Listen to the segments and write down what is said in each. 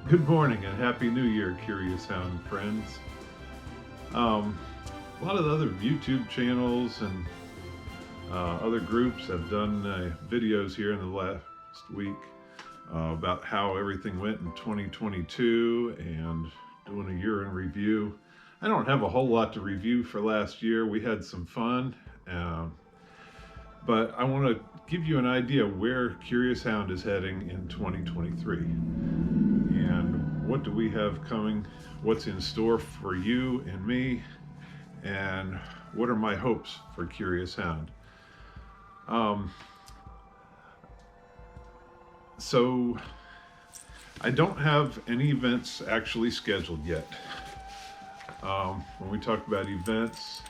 Good morning and Happy New Year, Curious Hound friends. A lot of the other YouTube channels and other groups have done videos here in the last week about how everything went in 2022 and doing a year in review. I don't have a whole lot to review for last year. We had some fun, uh, but I want to give you an idea where Curious Hound is heading in 2023 and what do we have coming, what's in store for you and me, and what are my hopes for Curious Hound. Um, so, I don't have any events actually scheduled yet. When we talk about events,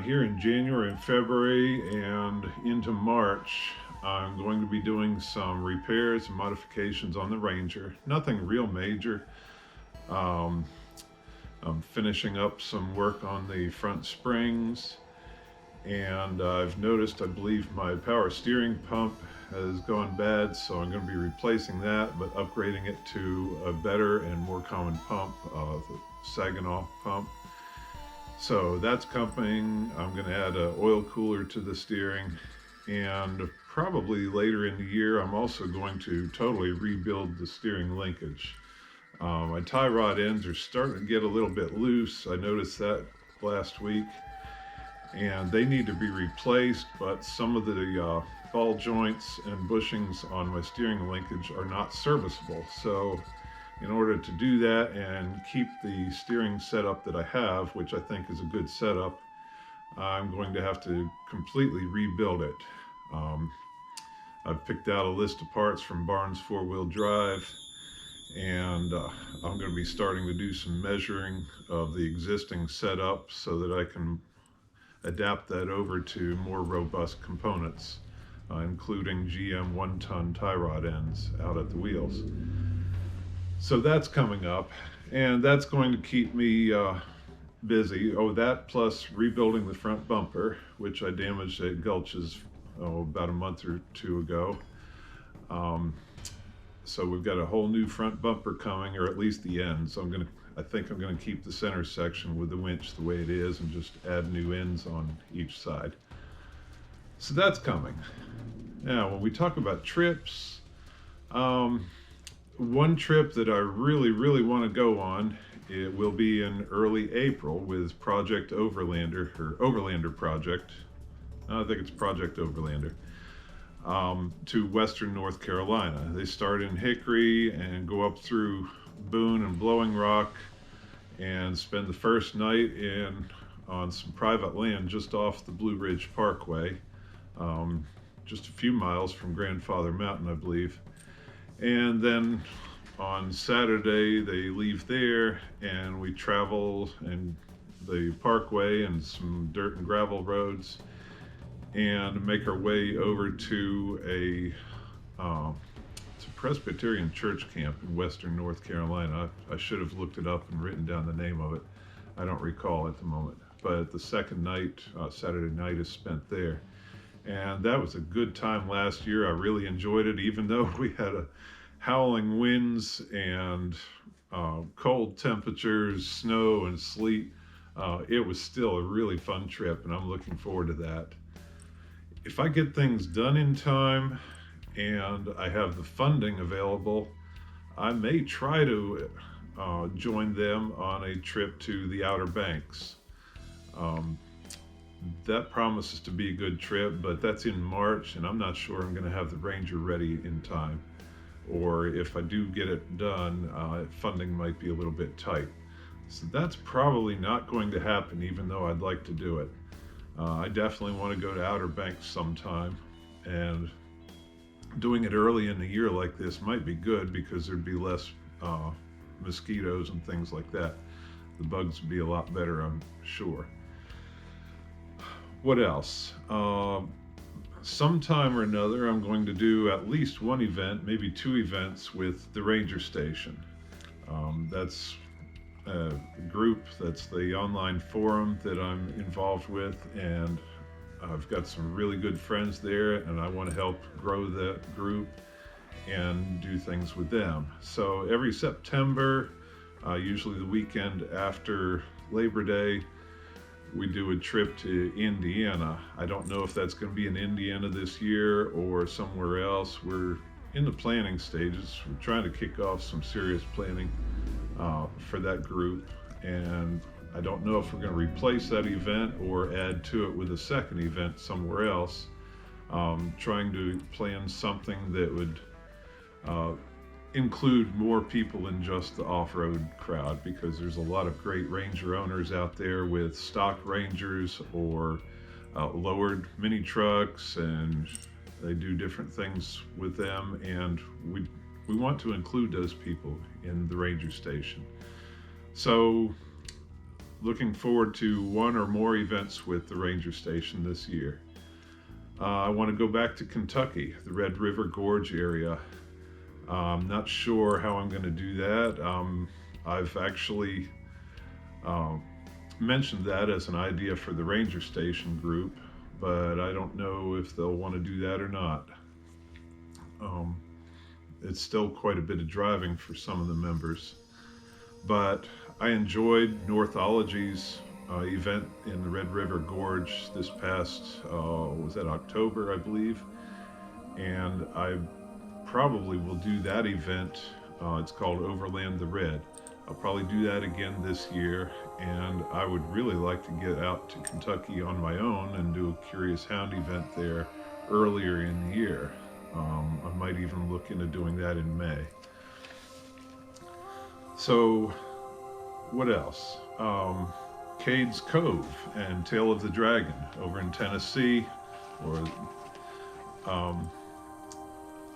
here in January and February and into March, I'm going to be doing some repairs and modifications on the Ranger. Nothing real major. Um, I'm finishing up some work on the front springs, and I've noticed, I believe, my power steering pump has gone bad, so I'm going to be replacing that, but upgrading it to a better and more common pump, the Saginaw pump. So that's coming. I'm going to add an oil cooler to the steering, and probably later in the year, I'm also going to totally rebuild the steering linkage. My tie rod ends are starting to get a little bit loose. I noticed that last week, and they need to be replaced, but some of the ball joints and bushings on my steering linkage are not serviceable. So in order to do that and keep the steering setup that I have, which I think is a good setup, I'm going to have to completely rebuild it. Um, I've picked out a list of parts from Barnes 4-wheel drive, and I'm going to be starting to do some measuring of the existing setup so that I can adapt that over to more robust components, including GM 1-ton tie rod ends out at the wheels. So that's coming up, and that's going to keep me busy. Oh, that plus rebuilding the front bumper, which I damaged at Gulch's about a month or two ago. Um, so we've got a whole new front bumper coming, or at least the ends. I think I'm going to keep the center section with the winch the way it is and just add new ends on each side. So that's coming. Now, when we talk about trips, one trip that I really want to go on, it will be in early April with Project Overlander, or Overlander Project. I think it's Project Overlander. To Western North Carolina. They start in Hickory and go up through Boone and Blowing Rock and spend the first night on some private land just off the Blue Ridge Parkway, just a few miles from Grandfather Mountain, I believe. And then on Saturday they leave there and we travel in the parkway and some dirt and gravel roads and make our way over to it's a Presbyterian church camp in Western North Carolina. I should have looked it up and written down the name of it. I don't recall at the moment. But the second night, Saturday night, is spent there. And that was a good time last year. I really enjoyed it, even though we had howling winds and cold temperatures, snow and sleet. It was still a really fun trip, and I'm looking forward to that. If I get things done in time and I have the funding available, I may try to join them on a trip to the Outer Banks. Um, that promises to be a good trip, but that's in March, and I'm not sure I'm going to have the Ranger ready in time. Or if I do get it done, funding might be a little bit tight. So that's probably not going to happen, even though I'd like to do it. I definitely want to go to Outer Banks sometime, and doing it early in the year like this might be good because there'd be less mosquitoes and things like that. The bugs would be a lot better, I'm sure. What else? Sometime or another, I'm going to do at least one event, maybe two events with the Ranger Station. That's a group, that's the online forum that I'm involved with, and I've got some really good friends there, and I want to help grow that group and do things with them. So every September, usually the weekend after Labor Day, we do a trip to Indiana. I don't know if that's going to be in Indiana this year or somewhere else. We're in the planning stages. We're trying to kick off some serious planning for that group. And I don't know if we're going to replace that event or add to it with a second event somewhere else. Trying to plan something that would uh, include more people than just the off-road crowd, because there's a lot of great Ranger owners out there with stock Rangers or lowered mini trucks, and they do different things with them, and we want to include those people in the Ranger Station. So looking forward to one or more events with the Ranger Station this year. I want to go back to Kentucky, the Red River Gorge area. I'm not sure how I'm going to do that. I've actually mentioned that as an idea for the Ranger Station group, but I don't know if they'll want to do that or not. Um, it's still quite a bit of driving for some of the members, but I enjoyed Northology's event in the Red River Gorge this past, was that October, I believe, and I probably will do that event. It's called Overland the Red. I'll probably do that again this year, and I would really like to get out to Kentucky on my own and do a Curious Hound event there earlier in the year. I might even look into doing that in May. So, what else? Cade's Cove and Tail of the Dragon over in Tennessee, or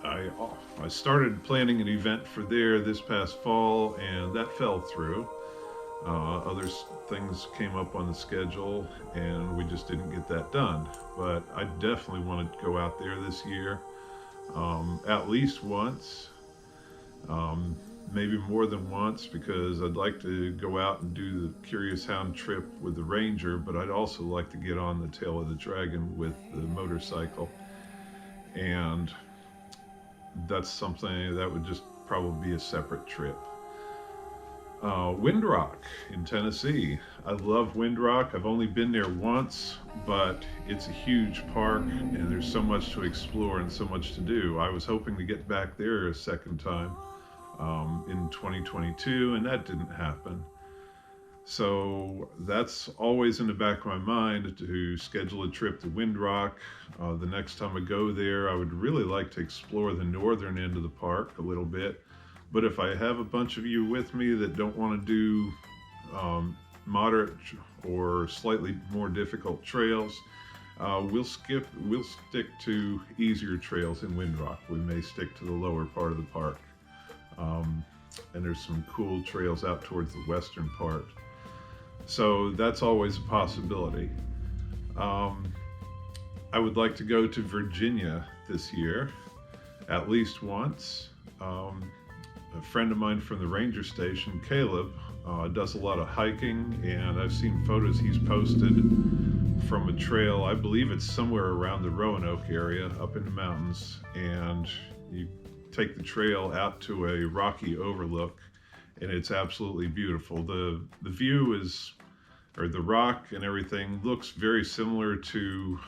I started planning an event for there this past fall, and that fell through. Other things came up on the schedule, and we just didn't get that done. But I definitely want to go out there this year, at least once, maybe more than once, because I'd like to go out and do the Curious Hound trip with the Ranger, but I'd also like to get on the Tail of the Dragon with the motorcycle. And that's something that would just probably be a separate trip. Windrock in Tennessee. I love Windrock. I've only been there once, but it's a huge park and there's so much to explore and so much to do. I was hoping to get back there a second time in 2022, and that didn't happen. So that's always in the back of my mind to schedule a trip to Windrock. The next time I go there, I would really like to explore the northern end of the park a little bit. But if I have a bunch of you with me that don't want to do moderate or slightly more difficult trails, we'll stick to easier trails in Windrock. We may stick to the lower part of the park. And there's some cool trails out towards the western part. So that's always a possibility. I would like to go to Virginia this year, at least once. A friend of mine from the Ranger Station, Caleb, does a lot of hiking, and I've seen photos he's posted from a trail. I believe it's somewhere around the Roanoke area up in the mountains, and you take the trail out to a rocky overlook, and it's absolutely beautiful. The view is, or the rock and everything looks very similar to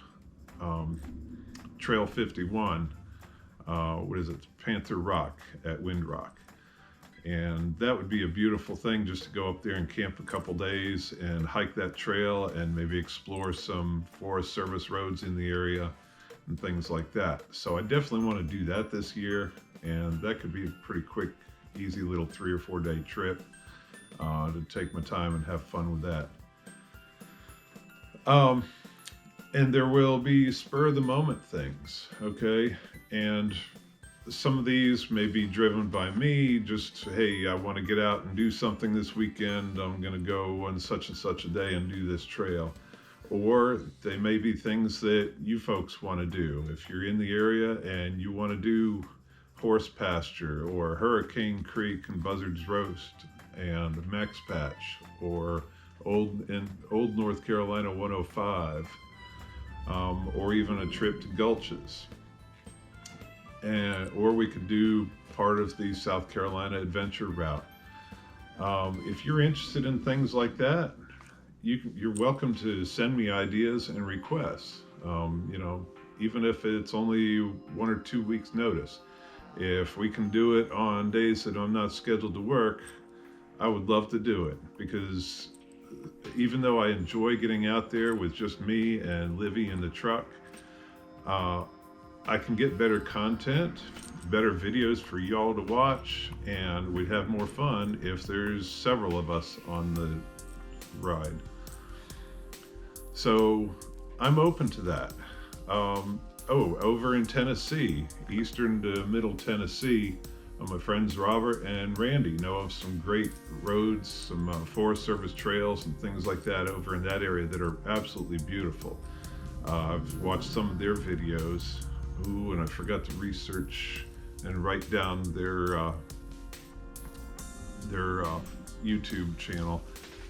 Trail 51. What is it? Panther Rock at Windrock. And that would be a beautiful thing, just to go up there and camp a couple days and hike that trail and maybe explore some Forest Service roads in the area and things like that. So I definitely want to do that this year, and that could be a pretty quick, easy little 3 or 4 day trip to take my time and have fun with that. And there will be spur of the moment things, okay? And some of these may be driven by me, just, hey, I want to get out and do something this weekend. I'm going to go on such and such a day and do this trail. Or they may be things that you folks want to do. If you're in the area and you want to do Horse Pasture or Hurricane Creek and Buzzard's Roast and Max Patch, or Old North Carolina 105, or even a trip to Gulches. or we could do part of the South Carolina adventure route. If you're interested in things like that, you're welcome to send me ideas and requests. Even if it's only 1 or 2 weeks notice. If we can do it on days that I'm not scheduled to work, I would love to do it, because even though I enjoy getting out there with just me and Livy in the truck, uh, I can get better content, better videos for y'all to watch, and we'd have more fun if there's several of us on the ride. So I'm open to that. Over in Tennessee, eastern to middle Tennessee, my friends Robert and Randy know of some great roads, some Forest Service trails and things like that over in that area that are absolutely beautiful. I've watched some of their videos. And I forgot to research and write down their YouTube channel.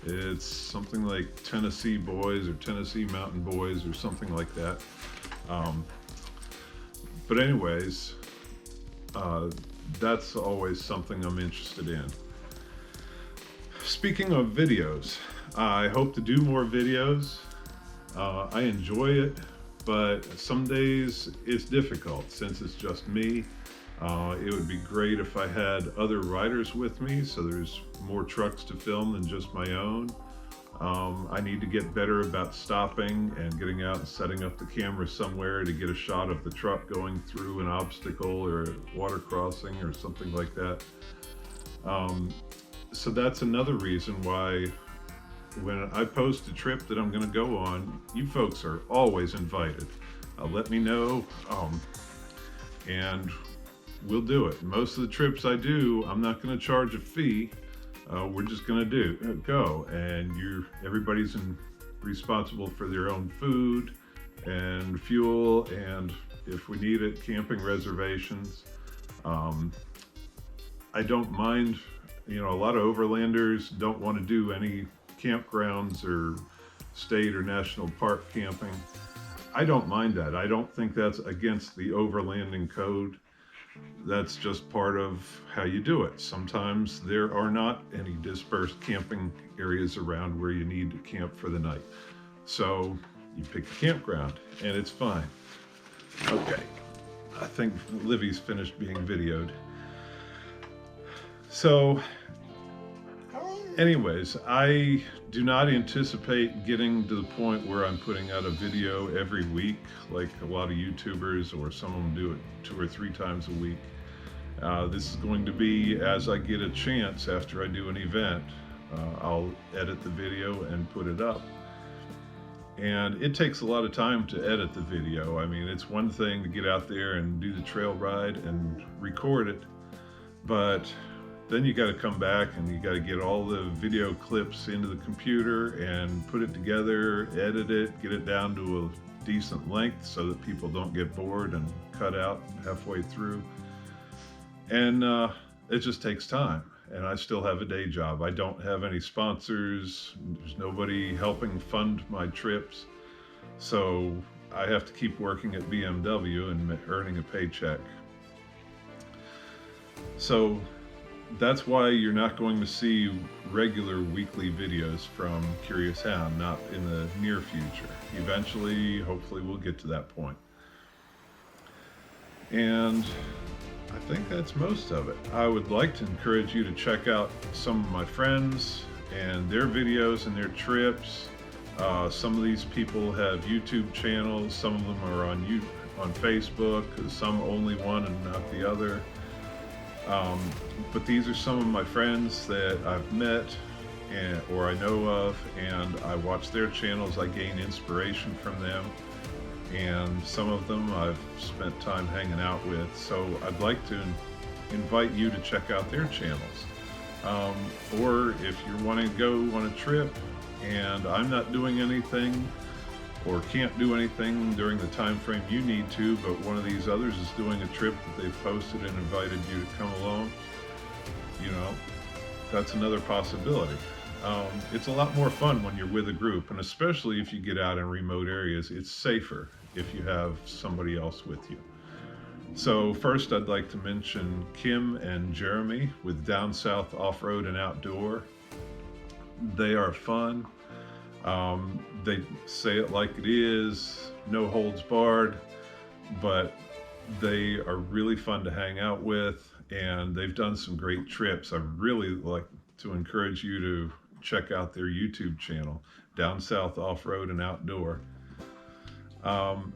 It's something like Tennessee Boys or Tennessee Mountain Boys or something like that. But anyways, that's always something I'm interested in. Speaking of videos, I hope to do more videos. I enjoy it, but some days it's difficult since it's just me. It would be great if I had other riders with me, so there's more trucks to film than just my own. I need to get better about stopping and getting out and setting up the camera somewhere to get a shot of the truck going through an obstacle or a water crossing or something like that. So that's another reason why when I post a trip that I'm going to go on, you folks are always invited. Let me know, and we'll do it. Most of the trips I do, I'm not going to charge a fee. We're just going to go, and everybody's responsible for their own food and fuel, and if we need it, camping reservations. I don't mind. A lot of overlanders don't want to do any campgrounds or state or national park camping. I don't mind that. I don't think that's against the overlanding code. That's just part of how you do it. Sometimes there are not any dispersed camping areas around where you need to camp for the night. So you pick a campground and it's fine. Okay, I think Livy's finished being videoed. So anyways, I do not anticipate getting to the point where I'm putting out a video every week like a lot of YouTubers, or some of them do it 2 or 3 times a week. This is going to be as I get a chance after I do an event. I'll edit the video and put it up. And it takes a lot of time to edit the video. I mean, it's one thing to get out there and do the trail ride and record it, but then you got to come back and you got to get all the video clips into the computer and put it together, edit it, get it down to a decent length so that people don't get bored and cut out halfway through. And it just takes time. And I still have a day job. I don't have any sponsors. There's nobody helping fund my trips. So I have to keep working at BMW and earning a paycheck. So that's why you're not going to see regular weekly videos from Curious Hound, not in the near future. Eventually, hopefully we'll get to that point. And I think that's most of it. I would like to encourage you to check out some of my friends and their videos and their trips. Some of these people have YouTube channels. Some of them are on Facebook. Some only one and not the other. But these are some of my friends that I've met or I know of, and I watch their channels. I gain inspiration from them, and some of them I've spent time hanging out with. So I'd like to invite you to check out their channels. Or if you're wanting to go on a trip and I'm not doing anything or can't do anything during the time frame you need to, but one of these others is doing a trip that they've posted and invited you to come along, that's another possibility. It's a lot more fun when you're with a group, and especially if you get out in remote areas, it's safer if you have somebody else with you. So first I'd like to mention Kim and Jeremy with Down South Off-Road and Outdoor. They are fun. They say it like it is, no holds barred, but they are really fun to hang out with, and they've done some great trips. I really like to encourage you to check out their YouTube channel, Down South Off-Road and Outdoor.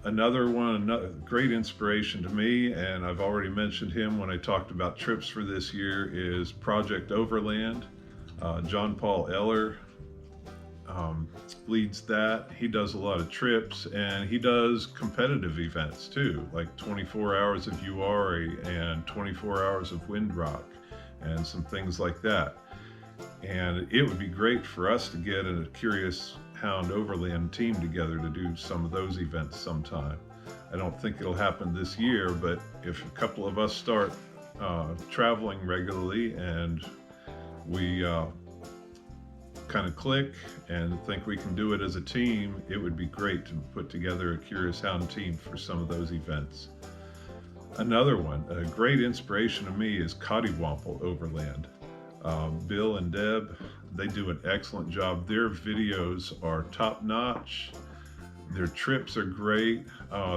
Another great inspiration to me, and I've already mentioned him when I talked about trips for this year, is Project Overland. John Paul Eller leads that. He does a lot of trips, and he does competitive events too, like 24 hours of URI and 24 hours of Windrock and some things like that. And it would be great for us to get a Curious Hound Overland team together to do some of those events sometime. I don't think it'll happen this year, but if a couple of us start traveling regularly and we kind of click and think we can do it as a team, it would be great to put together a Curious Hound team for some of those events. Another one, a great inspiration to me, is Cottywomple Overland. Bill and Deb, they do an excellent job. Their videos are top notch. Their trips are great.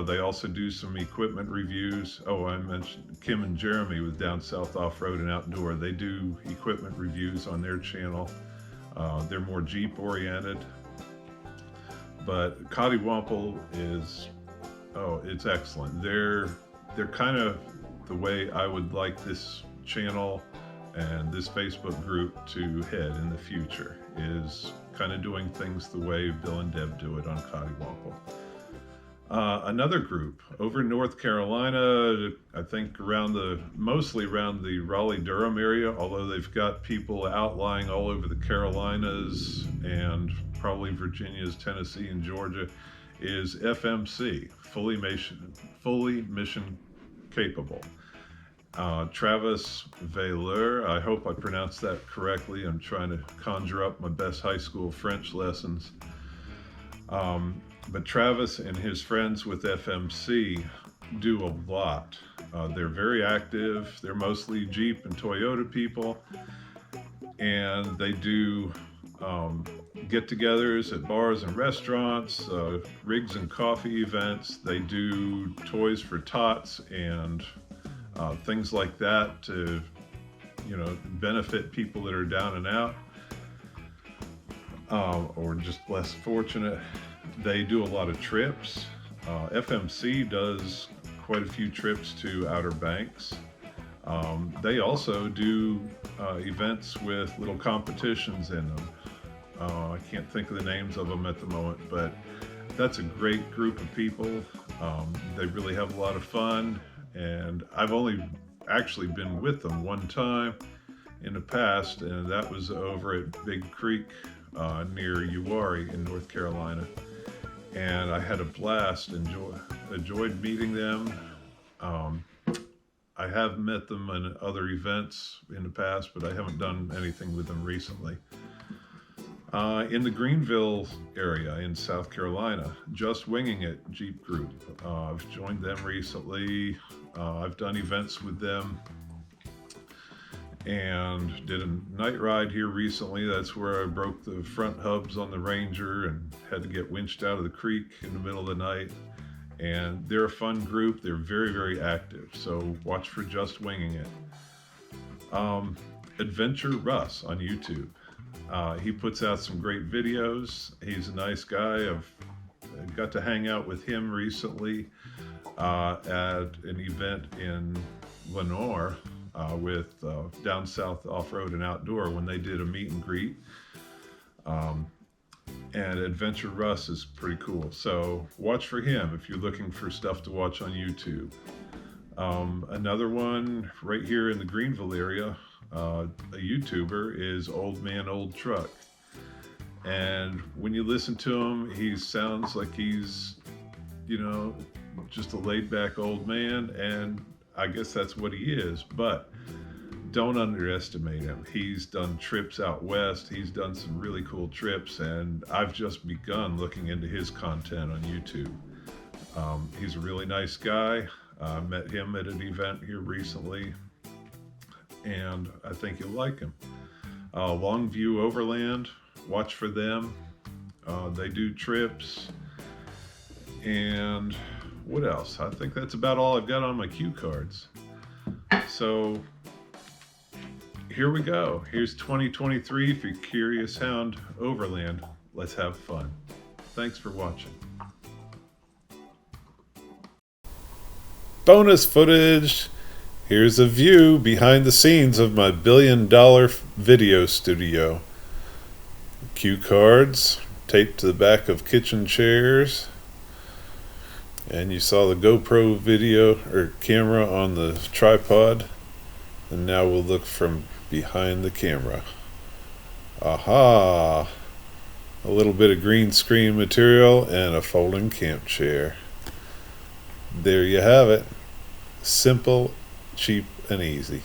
They also do some equipment reviews. Oh, I mentioned Kim and Jeremy with Down South Off-Road and Outdoor. They do equipment reviews on their channel. They're more Jeep oriented. But Cottywomple is, it's excellent. They're kind of the way I would like this channel and this Facebook group to head in the future, is kind of doing things the way Bill and Deb do it on Cottywomple. Another group over in North Carolina, I think mostly around the Raleigh-Durham area, although they've got people outlying all over the Carolinas and probably Virginia's, Tennessee, and Georgia, is FMC, fully mission capable. Travis Valeur, I hope I pronounced that correctly. I'm trying to conjure up my best high school French lessons. But Travis and his friends with FMC do a lot. They're very active. They're mostly Jeep and Toyota people. And they do get-togethers at bars and restaurants, rigs and coffee events. They do toys for tots and things like that to, benefit people that are down and out, or just less fortunate. They do a lot of trips. FMC does quite a few trips to Outer Banks. They also do events with little competitions in them. I can't think of the names of them at the moment, but that's a great group of people. They really have a lot of fun. And I've only actually been with them one time in the past, and that was over at Big Creek near Uwharrie in North Carolina. And I had a blast, enjoyed meeting them. I have met them in other events in the past, but I haven't done anything with them recently. In the Greenville area in South Carolina, Just Winging It Jeep Group. I've joined them recently. I've done events with them and did a night ride here recently. That's where I broke the front hubs on the Ranger and had to get winched out of the creek in the middle of the night. And they're a fun group. They're very, very active. So watch for Just Winging It. Adventure Russ on YouTube. He puts out some great videos. He's a nice guy. I've got to hang out with him recently at an event in Lenore with Down South Off-Road and Outdoor when they did a meet and greet. And Adventure Russ is pretty cool. So watch for him if you're looking for stuff to watch on YouTube. Another one right here in the Greenville area, a YouTuber, is Old Man Old Truck. And when you listen to him, he sounds like he's, just a laid-back old man, and I guess that's what he is, but don't underestimate him. He's done trips out west. He's done some really cool trips, and I've just begun looking into his content on YouTube. He's a really nice guy. I met him at an event here recently, and I think you'll like him. Longview Overland, watch for them. They do trips. And what else? I think that's about all I've got on my cue cards. So here we go. Here's 2023 for Curious Hound Overland. Let's have fun. Thanks for watching. Bonus footage. Here's a view behind the scenes of my $1 billion video studio. Cue cards taped to the back of kitchen chairs. And you saw the GoPro video or camera on the tripod. And now we'll look from behind the camera. Aha! A little bit of green screen material and a folding camp chair. There you have it. Simple, cheap, and easy.